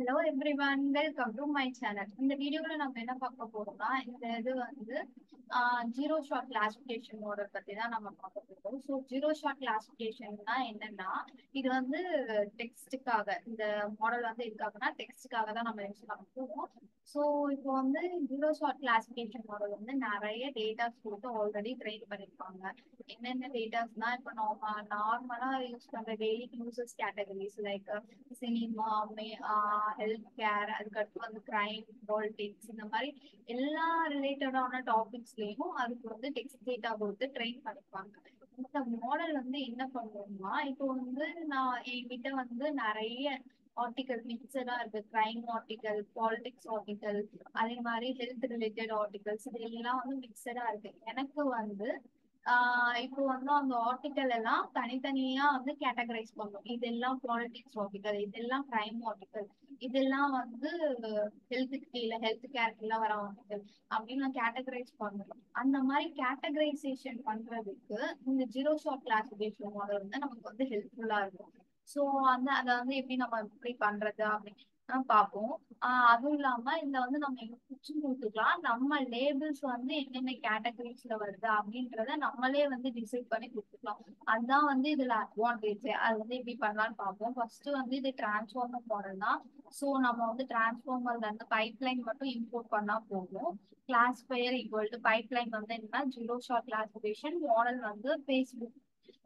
Hello everyone, welcome to my channel. இந்த வீடியோல நம்ம என்ன பார்க்க போறோம்னா, இந்த இது வந்து ஜீரோ ஷாட் கிளாசிஃபிகேஷன் மாடல் பத்தி தான் நம்ம பார்க்க போறோம். ஸோ ஜீரோ ஷாட் கிளாசிஃபிகேஷன்னா என்னன்னா, இது வந்து டெக்ஸ்ட்டுக்காக, இந்த மாடல் வந்து எதுக்காகனா டெக்ஸ்ட்டுக்காக தான் நம்ம யூஸ் பண்ண போறோம். ஸோ இப்போ வந்து ஜீரோ ஷாட் கிளாசிஃபிகேஷன் மாடல் வந்து நிறைய டேட்டாஸ் கொடுத்து ஆல்ரெடி ட்ரெயின் பண்ணியிருப்பாங்க. என்னென்ன டேட்டாஸ்னா, இப்போ நம்ம நார்மலா யூஸ் பண்ற daily users categories like cinema, health care, அதுக்கடுத்து வந்து கிரைம், பாலிடிக்ஸ், இந்த மாதிரி எல்லா ரிலேட்டடான டாபிக்ஸ்லயும் அதுக்கு வந்து டெக்ஸ்ட் டேட்டா கொடுத்து ட்ரெயின் பண்ணிப்பாங்க. இந்த மாடல் வந்து என்ன பண்ணுவோம்னா, இப்போ வந்து நான் என்கிட்ட வந்து நிறைய ஆர்டிகல் மிக்சடா இருக்கு. கிரைம் ஆர்டிகல், பாலிடிக்ஸ் ஆர்டிகல், அதே மாதிரி ஹெல்த் ரிலேட்டட் ஆர்டிகல்ஸ், இது எல்லாம் வந்து மிக்சடா இருக்கு. எனக்கு வந்து இப்போ வந்து அந்த ஆர்டிக்கல் எல்லாம் தனித்தனியா வந்து கேட்டகரைஸ் பண்ணும். இதெல்லாம் பாலிடிக்ஸ் ஆர்டிக்கல், இதெல்லாம் கிரைம் ஆர்டிக்கல், இதெல்லாம் வந்து ஹெல்த்துக்கு கீழே ஹெல்த் கேர் கீழே வர ஆர்டிக்கல் அப்படின்னு நான் கேட்டகரைஸ் பண்ணுவேன். அந்த மாதிரி கேட்டகரைசேஷன் பண்றதுக்கு இந்த ஜீரோ ஷாட் கிளாசிஃபிகேஷன் மாடல் வந்து நமக்கு வந்து ஹெல்ப்ஃபுல்லா இருக்கும். ஸோ வந்து அதை வந்து எப்படி நம்ம எப்படி பண்றது அப்படின்னு பார்ப்போம். அதுவும் இல்லாம இந்த வந்து நம்ம குச்சிங் கொடுத்துக்கலாம். நம்ம லேபிள்ஸ் வந்து என்னென்ன கேட்டகரிஸ்ல வருது அப்படின்றத நம்மளே வந்து டிசைட் பண்ணி கொடுத்துக்கலாம். அதுதான் வந்து இதுல அட்வான்டேஜ். அது வந்து எப்படி பண்ணலாம்னு பார்ப்போம். ஃபர்ஸ்ட் வந்து இது டிரான்ஸ்ஃபார்மர் மாடல் தான். ஸோ நம்ம வந்து டிரான்ஸ்ஃபார்மர்ல இருந்து பைப்லைன் மட்டும் இம்போர்ட் பண்ணா போதும். கிளாசிஃபையர் ஈக்குவல் டு பைப்லைன் வந்து என்ன, ஜீரோ ஷாட் கிளாசிஃபிகேஷன் மாடல் வந்து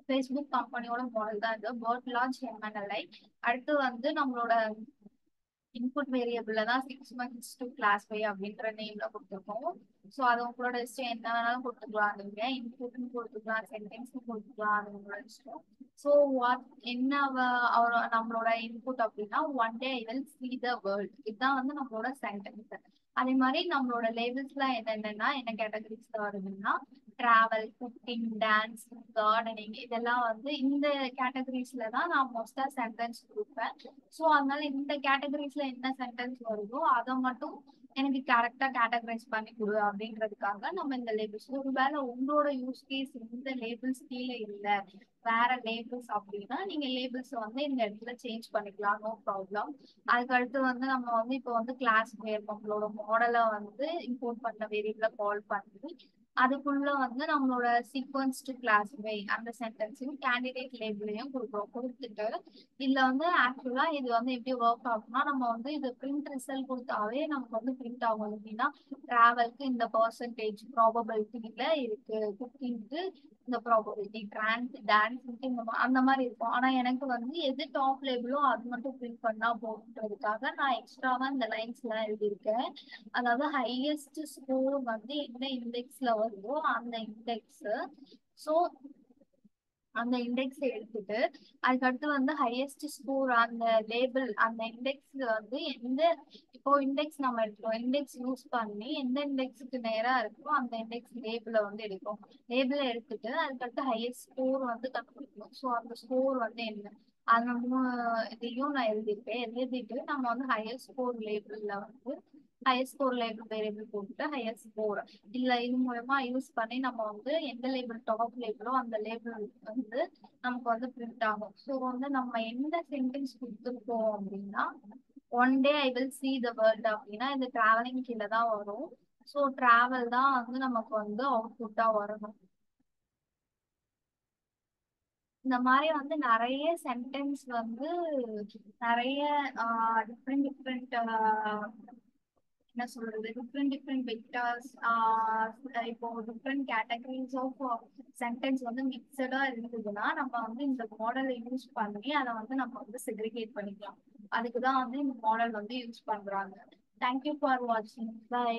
ஃபேஸ்புக் கம்பெனியோட மாடல் தான் இது. BART launch MNLI. அடுத்து வந்து நம்மளோட இன்புட் வேரியபிள்ல தான் 6 months to class 5 அப்படின்ற நேம்ல கொடுத்துருக்கோம். ஸோ அது உங்களோட இஷ்டம், என்ன வேணாலும் கொடுத்துக்கலாம். நீங்க இன்புட்னு கொடுத்துக்கலாம், சென்டென்ஸ் கொடுத்துக்கலாம், அது உங்களோட இஷ்டம். ஸோ வாட் என்ன நம்மளோட இன்புட் அப்படின்னா, one day I will see the world, இதுதான் வந்து நம்மளோட சென்டென்ஸ். அதே மாதிரி நம்மளோட லேபிள்ஸ்லாம் என்னென்னா, என்ன கேட்டகரிஸ்ல வருதுன்னா, டிராவல், குக்கிங், டான்ஸ், கார்டனிங், இதெல்லாம் வந்து இந்த கேட்டகரிஸ்ல தான் நான் மோஸ்டா சென்டென்ஸ் கொடுப்பேன். ஸோ அதனால இந்த கேட்டகரிஸ்ல என்ன சென்டென்ஸ் வருதோ அதை மட்டும் எனக்கு கரெக்டா கேட்டகரைஸ் பண்ணி கொடு அப்படின்றதுக்காக நம்ம இந்த லேபிள்ஸ். ஒருவேளை உங்களோட யூஸ் கேஸ் இந்த லேபிள்ஸ் கீழே இல்லை, வேற லேபிள்ஸ் அப்படின்னா நீங்க லேபிள்ஸ் வந்து இந்த இடத்துல சேஞ்ச் பண்ணிக்கலாம், நோ ப்ராப்ளம். அதுக்கடுத்து வந்து நம்ம வந்து இப்போ வந்து கிளாஸ் நம்மளோட மாடலை வந்து இம்போர்ட் பண்ண வேரியபிள கால் பண்ணி அதுக்குள்ள வந்து நம்மளோட சீக்வன்ஸ்டு கிளாஸிஃபை அந்த சென்டென்ஸையும் கேண்டிடேட் லேபிளையும் கொடுக்குறோம். கொடுத்துட்டு இதுல வந்து ஆக்சுவலா இது வந்து எப்படி ஒர்க் ஆகும்னா, நம்ம வந்து இது பிரிண்ட் ரிசல்ட் கொடுத்தாவே நமக்கு வந்து பிரிண்ட் ஆகும். எப்படின்னா, டிராவல்க்கு இந்த பர்சன்டேஜ் ப்ராபபிலிட்டியில இருக்கு, குக்கிங்க்கு இந்த ப்ராபபிலிட்டி, டான்ஸுக்கு அந்த மாதிரி இருக்கும். ஆனா எனக்கு வந்து எது டாப் லேபிளோ அது மட்டும் பிரிண்ட் பண்ணா போகுன்றதுக்காக நான் எக்ஸ்ட்ராவா இந்த லைன்ஸ் எல்லாம் எழுதியிருக்கேன். அதாவது ஹையஸ்ட் ஸ்கோர் வந்து என்ன இண்டெக்ஸ்ல வருதோ அந்த இண்டெக்ஸ். ஸோ அந்த இண்டெக்ஸ் எடுத்துட்டு அதுக்கடுத்து வந்து ஹையஸ்ட் ஸ்கோர் அந்த லேபிள் அந்த இண்டெக்ஸ் வந்து எந்த, இப்போ இண்டெக்ஸ் நம்ம எடுக்கிறோம், இண்டெக்ஸ் யூஸ் பண்ணி எந்த இண்டெக்ஸுக்கு நேரா இருக்கோ அந்த இண்டெக்ஸ் லேபிளை வந்து எடுக்கும். லேபிளை எடுத்துட்டு அதுக்கடுத்து ஹையஸ்ட் ஸ்கோர் வந்து கண்டுபிடிக்கணும். ஸோ அந்த ஸ்கோர் வந்து என்ன, அந்த இதையும் நான் எழுதியிருக்கேன். எழுதிட்டு நம்ம வந்து ஹையஸ்ட் ஸ்கோர் லேபிள்ல வந்து ஹையஸ்ட் ஸ்கோர் லேபிள் வேரியபிள் போட்டுட்டு ஹையஸ்ட் ஸ்கோர் இல்ல இது மூலமா யூஸ் பண்ணி நம்ம வந்து எந்த லேபிள் டாப் லேபிளோ அந்த லேபிள் வந்து நமக்கு வந்து பிரிண்ட் ஆகும். ஸோ வந்து நம்ம எந்த சென்டென்ஸ் கொடுத்துருக்கோம் அப்படின்னா, one day I will see the world அப்படின்னா இந்த டிராவலிங் கீழே தான் வரும். ஸோ டிராவல் தான் வந்து நமக்கு வந்து அவுட்புட்டா வரணும். இந்த மாதிரி வந்து நிறைய சென்டென்ஸ் வந்து நிறைய டிஃப்ரெண்ட் டிஃப்ரெண்ட் என்ன சொல்றது, டிஃப்ரெண்ட் டிஃப்ரெண்ட் வெக்டர்ஸ், இப்போ டிஃப்ரெண்ட் கேட்டகரிஸ் ஆஃப் சென்டென்ஸ் வந்து மிக்சடா இருந்ததுன்னா நம்ம வந்து இந்த மாடலை யூஸ் பண்ணி அதை வந்து நம்ம வந்து செக்ரிகேட் பண்ணிக்கலாம். அதுக்குதான் வந்து இந்த மாடல் வந்து யூஸ் பண்றாங்க. தேங்க்யூ ஃபார் வாட்சிங். பை.